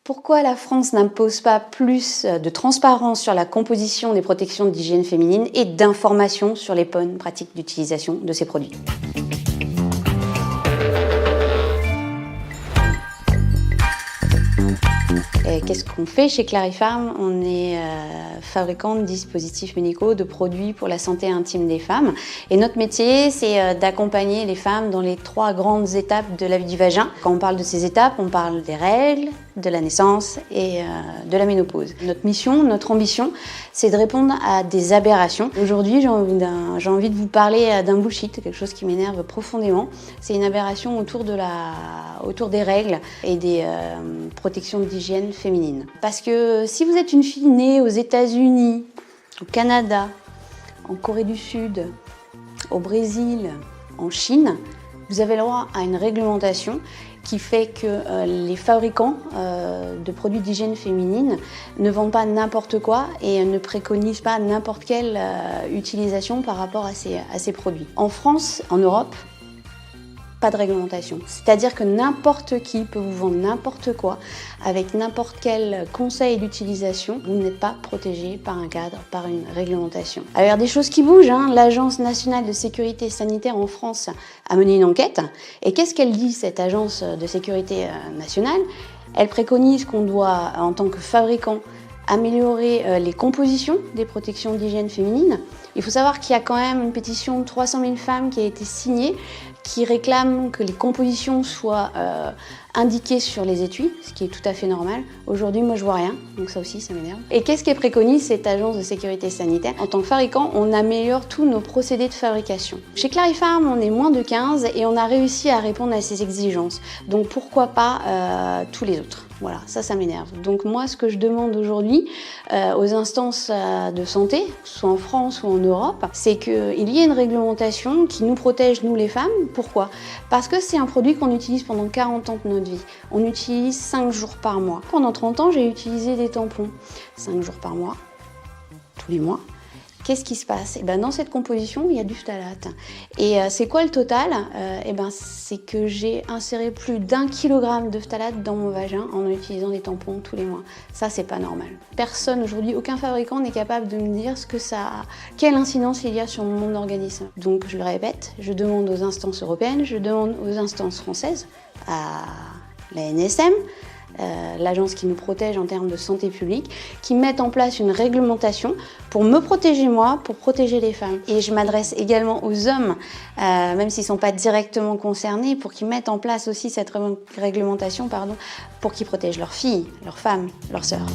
Pourquoi la France n'impose pas plus de transparence sur la composition des protections d'hygiène féminine et d'informations sur les bonnes pratiques d'utilisation de ces produits? Qu'est-ce qu'on fait chez Clarifarm? On est fabricant de dispositifs médicaux, de produits pour la santé intime des femmes. Et notre métier, c'est d'accompagner les femmes dans les 3 grandes étapes de la vie du vagin. Quand on parle de ces étapes, on parle des règles, de la naissance et de la ménopause. Notre mission, notre ambition, c'est de répondre à des aberrations. Aujourd'hui, j'ai envie de vous parler d'un bullshit, quelque chose qui m'énerve profondément. C'est une aberration autour des règles et des protections d'hygiène féminine. Parce que si vous êtes une fille née aux États-Unis, au Canada, en Corée du Sud, au Brésil, en Chine, vous avez le droit à une réglementation qui fait que les fabricants de produits d'hygiène féminine ne vendent pas n'importe quoi et ne préconisent pas n'importe quelle utilisation par rapport à ces produits. En France, en Europe, pas de réglementation. C'est-à-dire que n'importe qui peut vous vendre n'importe quoi avec n'importe quel conseil d'utilisation. Vous n'êtes pas protégé par un cadre, par une réglementation. Alors, il y a des choses qui bougent. L'Agence nationale de sécurité sanitaire en France a mené une enquête. Et qu'est-ce qu'elle dit, cette agence de sécurité nationale? Elle préconise qu'on doit, en tant que fabricant, améliorer les compositions des protections d'hygiène féminine. Il faut savoir qu'il y a quand même une pétition de 300 000 femmes qui a été signée qui réclament que les compositions soient indiquées sur les étuis, ce qui est tout à fait normal. Aujourd'hui, moi, je vois rien, donc ça aussi, ça m'énerve. Et qu'est-ce qui préconise cette agence de sécurité sanitaire? En tant que fabricant, on améliore tous nos procédés de fabrication. Chez Clarifarm, on est moins de 15 et on a réussi à répondre à ces exigences. Donc pourquoi pas tous les autres? Voilà, ça m'énerve. Donc moi, ce que je demande aujourd'hui aux instances de santé, que ce soit en France ou en Europe, c'est qu'il y ait une réglementation qui nous protège, nous les femmes. Pourquoi? Parce que c'est un produit qu'on utilise pendant 40 ans de notre vie. On utilise 5 jours par mois. Pendant 30 ans, j'ai utilisé des tampons. 5 jours par mois, tous les mois. Qu'est-ce qui se passe? Dans cette composition, il y a du phtalate. Et c'est quoi le total? C'est que j'ai inséré plus d'1 kilogramme de phtalate dans mon vagin en utilisant des tampons tous les mois. Ça, c'est pas normal. Personne aujourd'hui, aucun fabricant n'est capable de me dire quelle incidence il y a sur mon organisme. Donc, je le répète, je demande aux instances européennes, je demande aux instances françaises, à la NSM, l'agence qui nous protège en termes de santé publique, qui mettent en place une réglementation pour me protéger moi, pour protéger les femmes. Et je m'adresse également aux hommes, même s'ils ne sont pas directement concernés, pour qu'ils mettent en place aussi cette réglementation, pour qu'ils protègent leurs filles, leurs femmes, leurs sœurs.